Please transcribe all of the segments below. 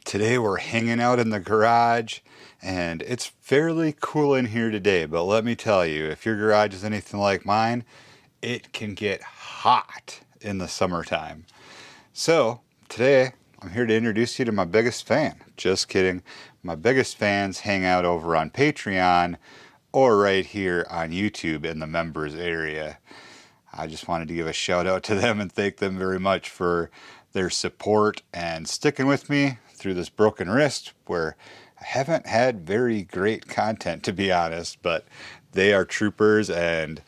Today we're hanging out in the garage and it's fairly cool in here today, but let me tell you, if your garage is anything like mine, it can get hot in the summertime. So today I'm here to introduce you to my biggest fan. Just kidding. My biggest fans hang out over on Patreon or right here on YouTube in the members area. I just wanted to give a shout out to them and thank them very much for their support and sticking with me through this broken wrist where I haven't had very great content, to be honest, but they are troopers and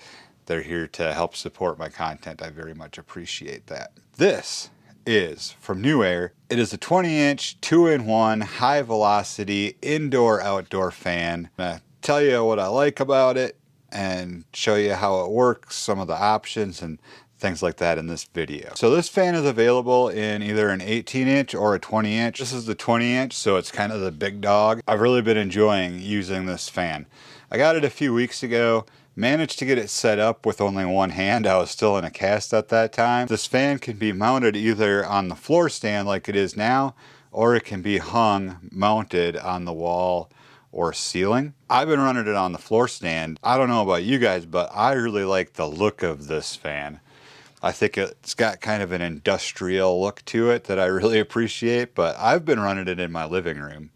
they're here to help support my content. I very much appreciate that. This is from New Air. It is a 20-inch 2-in-1 high velocity indoor-outdoor fan. I'm gonna tell you what I like about it and show you how it works, some of the options and things like that in this video. So this fan is available in either an 18-inch or a 20-inch. This is the 20-inch, so it's kind of the big dog. I've really been enjoying using this fan. I got it a few weeks ago, managed to get it set up with only one hand. I was still in a cast at that time. This fan can be mounted either on the floor stand like it is now, or it can be hung, mounted on the wall or ceiling. I've been running it on the floor stand. I don't know about you guys, but I really like the look of this fan. I think it's got kind of an industrial look to it that I really appreciate, but I've been running it in my living room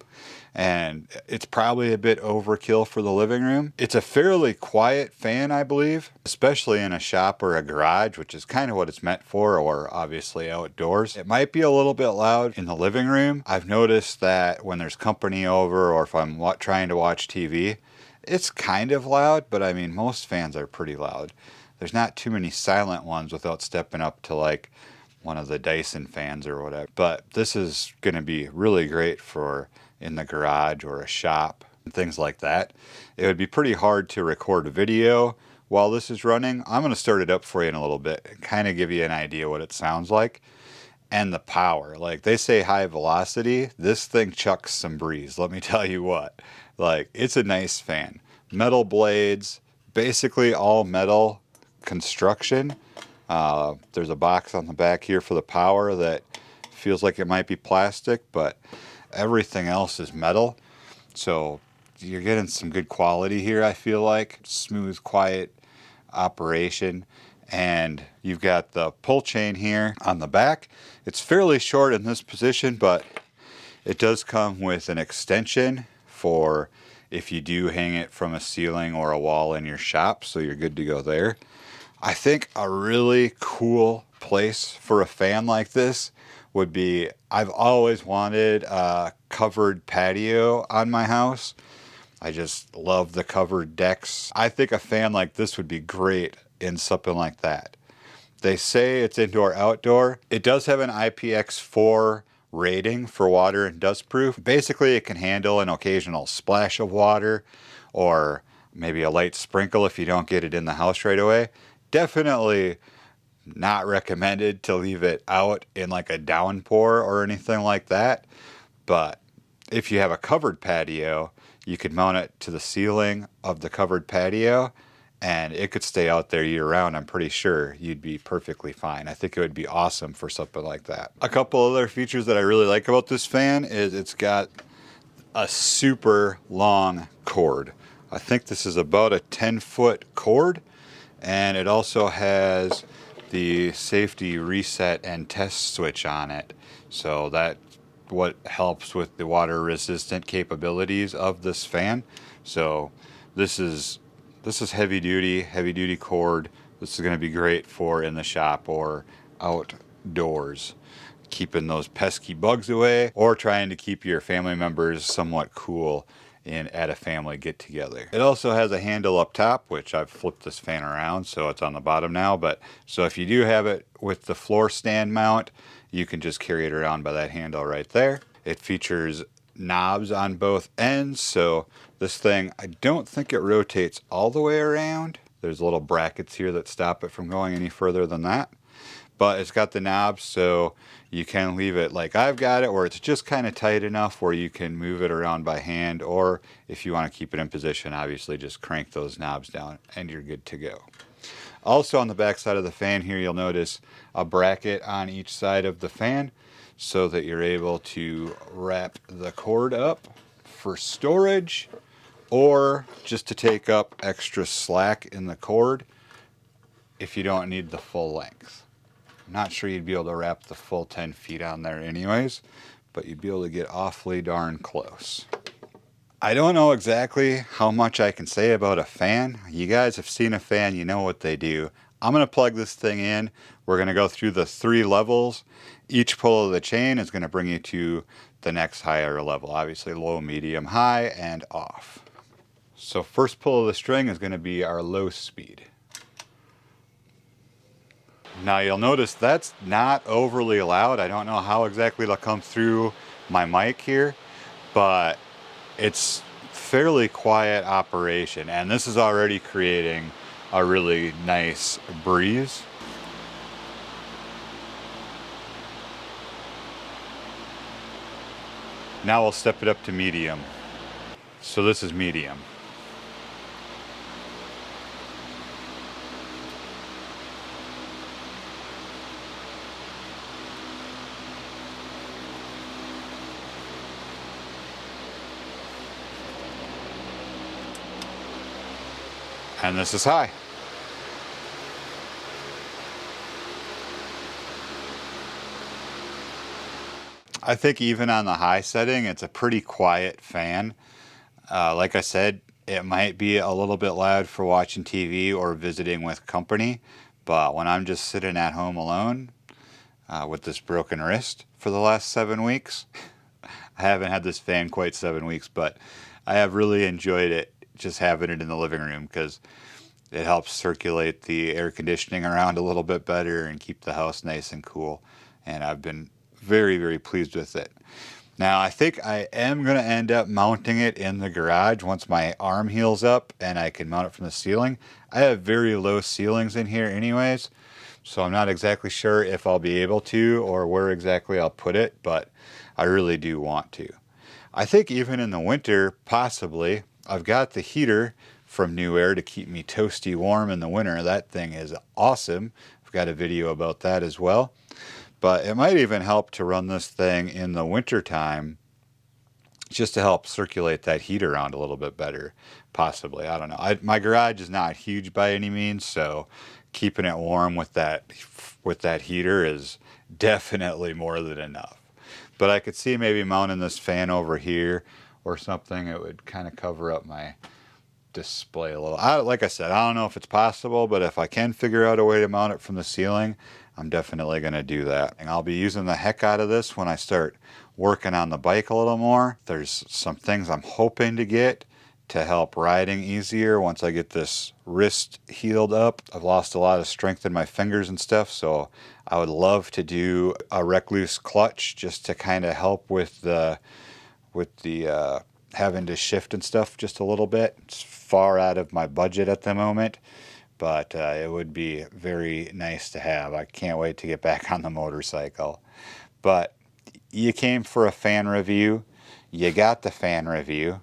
and it's probably a bit overkill for the living room. It's a fairly quiet fan, I believe, especially in a shop or a garage, which is kind of what it's meant for, or obviously outdoors. It might be a little bit loud in the living room. I've noticed that when there's company over or if I'm trying to watch TV, it's kind of loud, but I mean, most fans are pretty loud. There's not too many silent ones without stepping up to like one of the Dyson fans or whatever. But this is going to be really great for in the garage or a shop and things like that. It would be pretty hard to record a video while this is running. I'm going to start it up for you in a little bit and kind of give you an idea what it sounds like. And the power, like they say high velocity, this thing chucks some breeze. Let me tell you what, like it's a nice fan. Metal blades, basically all metal construction. There's a box on the back here for the power that feels like it might be plastic, but everything else is metal. So you're getting some good quality here, I feel like. Smooth, quiet operation. And you've got the pull chain here on the back. It's fairly short in this position, but it does come with an extension for if you do hang it from a ceiling or a wall in your shop, so you're good to go there. I think a really cool place for a fan like this would be, I've always wanted a covered patio on my house. I just love the covered decks. I think a fan like this would be great in something like that. They say it's indoor outdoor. It does have an IPX4 rating for water and dust proof. Basically it can handle an occasional splash of water or maybe a light sprinkle if you don't get it in the house right away. Definitely not recommended to leave it out in like a downpour or anything like that. But if you have a covered patio, you could mount it to the ceiling of the covered patio and it could stay out there year round. I'm pretty sure you'd be perfectly fine. I think it would be awesome for something like that. A couple other features that I really like about this fan is it's got a super long cord. I think this is about a 10-foot cord. And it also has the safety reset and test switch on it. So that's what helps with the water resistant capabilities of this fan. So this is heavy duty cord. This is going to be great for in the shop or outdoors, keeping those pesky bugs away or trying to keep your family members somewhat cool at a family get together. It also has a handle up top, which I've flipped this fan around so it's on the bottom now, but so if you do have it with the floor stand mount, you can just carry it around by that handle right there. It features knobs on both ends, so this thing, I don't think it rotates all the way around. There's little brackets here that stop it from going any further than that. But it's got the knobs, so you can leave it like I've got it, where it's just kind of tight enough where you can move it around by hand, or if you want to keep it in position, obviously just crank those knobs down and you're good to go. Also on the back side of the fan here, you'll notice a bracket on each side of the fan. so that you're able to wrap the cord up for storage or just to take up extra slack in the cord if you don't need the full length. I'm not sure you'd be able to wrap the full 10 feet on there anyways, but you'd be able to get awfully darn close. I don't know exactly how much I can say about a fan. You guys have seen a fan, you know what they do. I'm going to plug this thing in. We're going to go through the 3 levels. Each pull of the chain is going to bring you to the next higher level. Obviously low, medium, high, and off. So first pull of the string is going to be our low speed. Now you'll notice that's not overly loud. I don't know how exactly it'll come through my mic here, but it's fairly quiet operation, and this is already creating a really nice breeze. Now we'll step it up to medium. So this is medium. And this is high. I think even on the high setting, it's a pretty quiet fan. Like I said, it might be a little bit loud for watching TV or visiting with company, but when I'm just sitting at home alone with this broken wrist for the last 7 weeks, I haven't had this fan quite 7 weeks, but I have really enjoyed it, just having it in the living room, because it helps circulate the air conditioning around a little bit better and keep the house nice and cool. And I've been very, very pleased with it. Now I think I am going to end up mounting it in the garage once my arm heals up and I can mount it from the ceiling. I have very low ceilings in here anyways, so I'm not exactly sure if I'll be able to or where exactly I'll put it, but I really do want to. I think even in the winter, possibly. I've got the heater from New Air to keep me toasty warm in the winter. That thing is awesome. I've got a video about that as well. But it might even help to run this thing in the winter time just to help circulate that heat around a little bit better, possibly. I don't know. My garage is not huge by any means, so keeping it warm with that heater is definitely more than enough. But I could see maybe mounting this fan over here or something. It would kind of cover up my display a little. Like I said, I don't know if it's possible, but if I can figure out a way to mount it from the ceiling, I'm definitely going to do that. And I'll be using the heck out of this when I start working on the bike a little more. There's some things I'm hoping to get to help riding easier once I get this wrist healed up. I've lost a lot of strength in my fingers and stuff, so I would love to do a recluse clutch just to kind of help with the having to shift and stuff just a little bit. It's far out of my budget at the moment, but it would be very nice to have. I can't wait to get back on the motorcycle. But you came for a fan review. You got the fan review.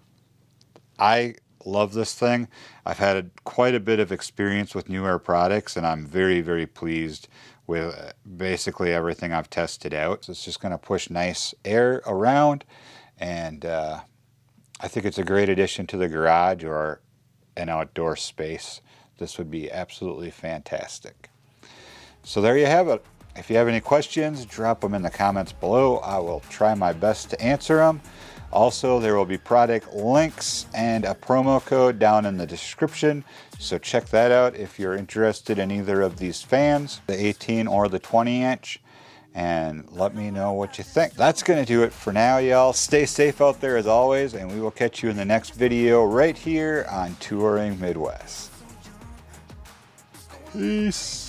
I love this thing. I've had quite a bit of experience with New Air products, and I'm very, very pleased with basically everything I've tested out. So it's just going to push nice air around, and I think it's a great addition to the garage or an outdoor space. This would be absolutely fantastic. So there you have it. If you have any questions, drop them in the comments below. I will try my best to answer them. Also, there will be product links and a promo code down in the description, so check that out if you're interested in either of these fans, the 18 or the 20 inch, and let me know what you think. That's going to do it for now, y'all. Stay safe out there as always, and we will catch you in the next video right here on Touring Midwest. Peace.